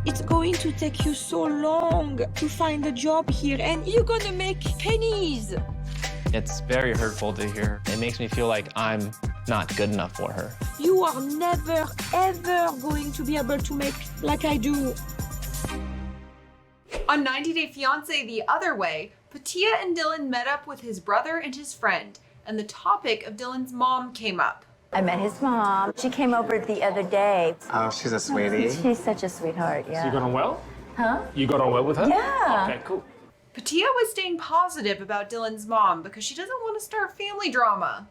It's going to take you so long to find a job here, and you're gonna make pennies. It's very hurtful to hear. It makes me feel like I'm not good enough for her. You are never, ever going to be able to make like I do. On 90 Day Fiancé the other way, Pattiya and Dylan met up with his brother and his friend, and the topic of Dylan's mom came up. I met his mom. She came over the other day. Oh, she's a sweetie. She's such a sweetheart, yeah. So you got on well? Huh? You got on well with her? Yeah. Okay, cool. Pattiya was staying positive about Dylan's mom because she doesn't want to start family drama.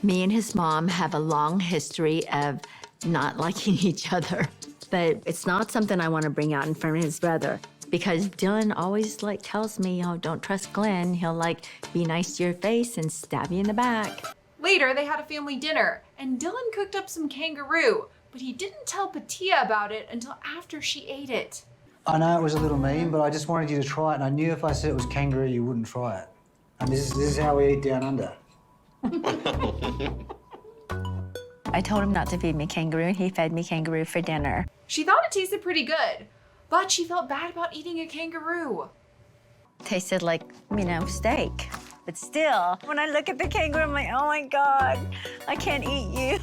Me and his mom have a long history of not liking each other. But it's not something I want to bring out in front of his brother. Because Dylan always tells me, oh, don't trust Glenn. He'll be nice to your face and stab you in the back. Later, they had a family dinner, and Dylan cooked up some kangaroo, but he didn't tell Pattiya about it until after she ate it. I know it was a little mean, but I just wanted you to try it, and I knew if I said it was kangaroo, you wouldn't try it. And this is how we eat down under. I told him not to feed me kangaroo, and he fed me kangaroo for dinner. She thought it tasted pretty good, but she felt bad about eating a kangaroo. Tasted like, steak. But still, when I look at the kangaroo, I'm like, oh my God, I can't eat you.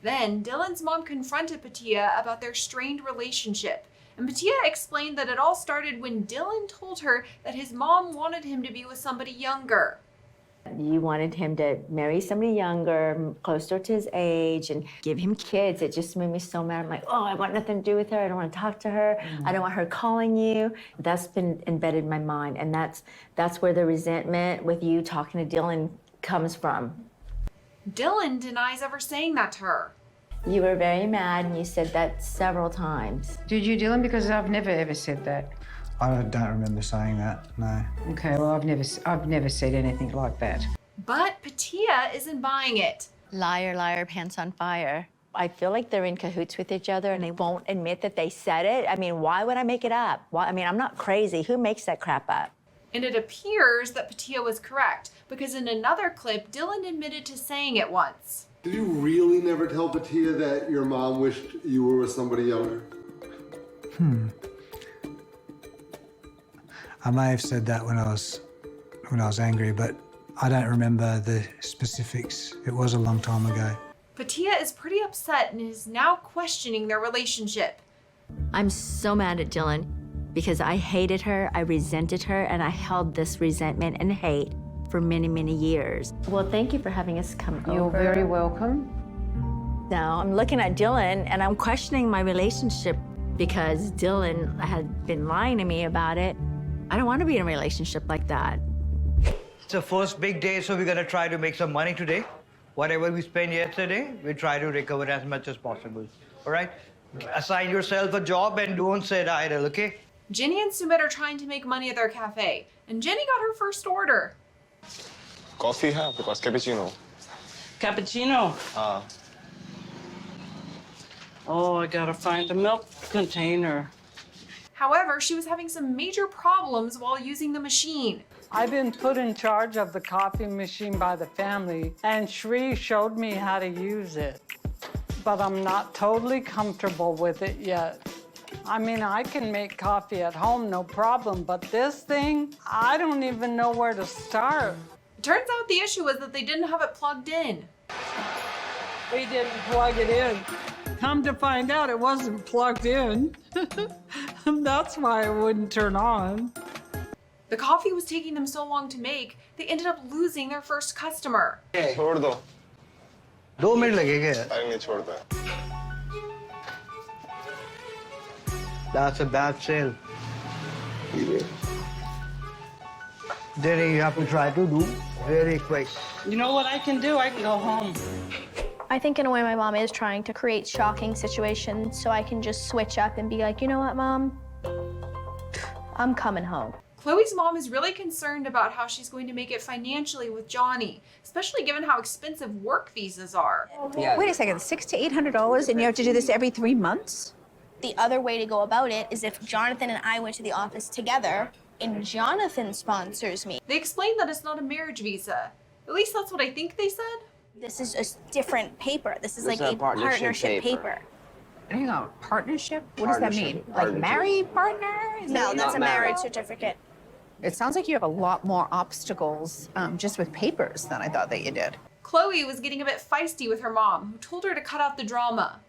Then Dylan's mom confronted Pattiya about their strained relationship. And Pattiya explained that it all started when Dylan told her that his mom wanted him to be with somebody younger. You wanted him to marry somebody younger, closer to his age, and give him kids. It just made me so mad. I'm like, oh, I want nothing to do with her. I don't want to talk to her. I don't want her calling you. That's been embedded in my mind, and that's where the resentment with you talking to Dylan comes from. Dylan denies ever saying that to her. You were very mad, and you said that several times. Did you, Dylan? Because I've never ever said that. I don't remember saying that, no. Okay, well, I've never said anything like that. But Pattiya isn't buying it. Liar, liar, pants on fire. I feel like they're in cahoots with each other, and they won't admit that they said it. I mean, why would I make it up? I'm not crazy. Who makes that crap up? And it appears that Pattiya was correct, because in another clip, Dylan admitted to saying it once. Did you really never tell Pattiya that your mom wished you were with somebody younger? I may have said that when I was angry, but I don't remember the specifics. It was a long time ago. Pattiya is pretty upset and is now questioning their relationship. I'm so mad at Dylan because I hated her, I resented her, and I held this resentment and hate for many, many years. Well, thank you for having us come over. You're very welcome. Now, I'm looking at Dylan, and I'm questioning my relationship because Dylan had been lying to me about it. I don't want to be in a relationship like that. It's the first big day, so we're gonna try to make some money today. Whatever we spent yesterday, we try to recover as much as possible. All right? Assign yourself a job and don't sit idle, okay? Jenny and Sumit are trying to make money at their cafe, and Jenny got her first order. Coffee है आपके पास cappuccino? Cappuccino? Oh, I gotta find the milk container. However, she was having some major problems while using the machine. I've been put in charge of the coffee machine by the family, and Shri showed me how to use it. But I'm not totally comfortable with it yet. I mean, I can make coffee at home, no problem, but this thing, I don't even know where to start. It turns out the issue was that they didn't have it plugged in. We didn't plug it in. Come to find out, it wasn't plugged in. That's why it wouldn't turn on. The coffee was taking them so long to make, they ended up losing their first customer. छोड़ दो. 2 minutes लगेंगे. अरे नहीं छोड़ता. That's a bad sale. Then you have to try to do very quick. You know what I can do? I can go home. I think in a way my mom is trying to create shocking situations so I can just switch up and be like, you know what, Mom? I'm coming home. Chloe's mom is really concerned about how she's going to make it financially with Johnny, especially given how expensive work visas are. Yeah. Wait a second, $600 to $800, and you have to do this every 3 months? The other way to go about it is if Jonathan and I went to the office together and Jonathan sponsors me. They explained that it's not a marriage visa. At least that's what I think they said. This is a different paper. This is like a partnership paper. Hang on, partnership? What does that mean? Like married partner? No, that's a marriage certificate. It sounds like you have a lot more obstacles just with papers than I thought that you did. Chloe was getting a bit feisty with her mom, who told her to cut out the drama.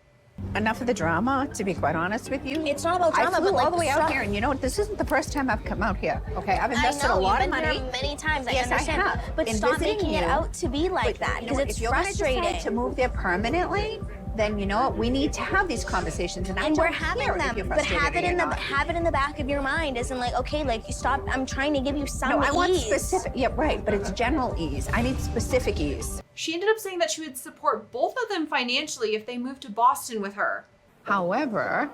Enough of the drama, to be quite honest with you. It's not about drama, I flew but like all the way out stuff. here, and you know what? This isn't the first time I've come out here. Okay, I've invested a lot of money. You've been here many times. Yes, I understand. I have. But In stop visiting making it you. out to be like that, You know because what? it's If you're gonna frustrating. decide to move there permanently, then you know what? We need to have these conversations, and I And don't we're having care if them, you're but frustrated or not. have it in the back of your mind, isn't like, okay, like you stop. I'm trying to give you some No, I want ease. specific. Yeah, right. But it's general ease. I need specific ease. She ended up saying that she would support both of them financially if they moved to Boston with her. However,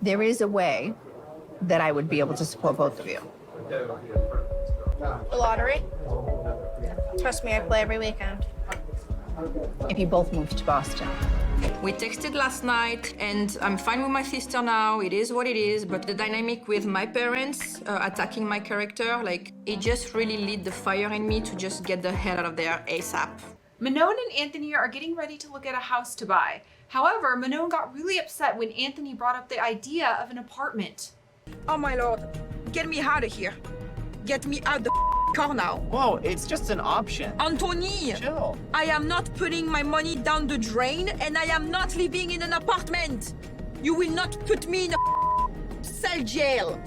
there is a way that I would be able to support both of you. The lottery. Trust me, I play every weekend. If you both move to Boston. We texted last night, and I'm fine with my sister now. It is what it is, but the dynamic with my parents attacking my character, like, it just really lit the fire in me to just get the hell out of there ASAP. Manon and Anthony are getting ready to look at a house to buy. However, Manon got really upset when Anthony brought up the idea of an apartment. Oh my lord, get me out of here. Get me out the car now. Whoa, it's just an option. Anthony, Chill. I am not putting my money down the drain, and I am not living in an apartment. You will not put me in a cell jail.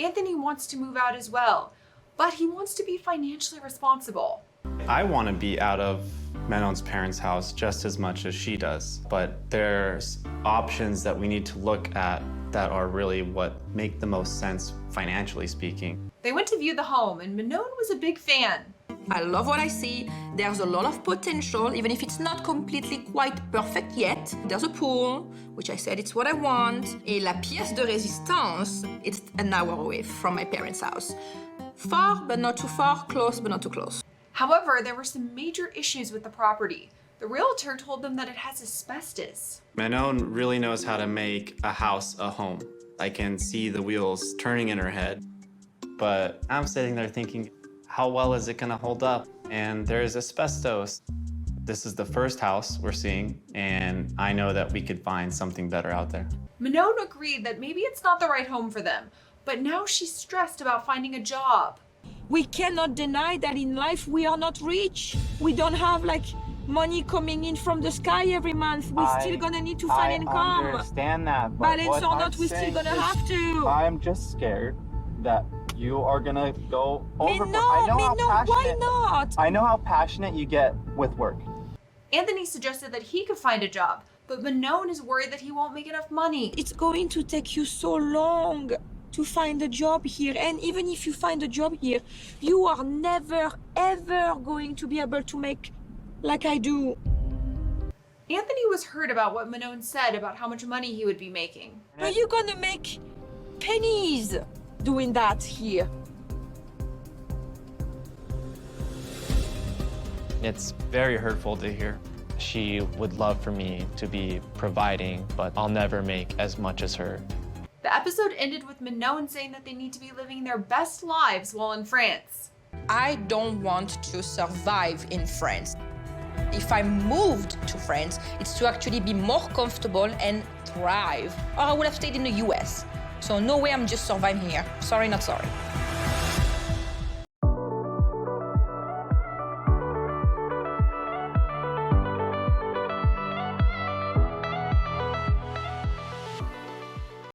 Anthony wants to move out as well, but he wants to be financially responsible. I want to be out of Manon's parents' house just as much as she does, but there's options that we need to look at that are really what make the most sense financially speaking. They went to view the home, and Manon was a big fan. I love what I see. There's a lot of potential, even if it's not completely quite perfect yet. There's a pool, which I said it's what I want. Et la pièce de résistance, it's an hour away from my parents' house. Far, but not too far. Close, but not too close. However, there were some major issues with the property. The realtor told them that it has asbestos. Manon really knows how to make a house a home. I can see the wheels turning in her head, but I'm sitting there thinking, how well is it gonna hold up? And there's asbestos. This is the first house we're seeing, and I know that we could find something better out there. Manon agreed that maybe it's not the right home for them, but now she's stressed about finding a job. We cannot deny that in life we are not rich. We don't have like money coming in from the sky every month. We're still gonna need to find income. I understand that, but Balance what or I'm not, we're still saying gonna is have to. I'm just scared that you are gonna go over. Why not? I know how passionate you get with work. Anthony suggested that he could find a job, but Manon is worried that he won't make enough money. It's going to take you so long to find a job here, and even if you find a job here, you are never ever going to be able to make like I do. Anthony was hurt about what Manon said about how much money he would be making. Are you gonna make pennies doing that here? It's very hurtful to hear. She would love for me to be providing, but I'll never make as much as her. The episode ended with Manon saying that they need to be living their best lives while in France. I don't want to survive in France. If I moved to France, it's to actually be more comfortable and thrive. Or I would have stayed in the US. So no way I'm just surviving here. Sorry, not sorry.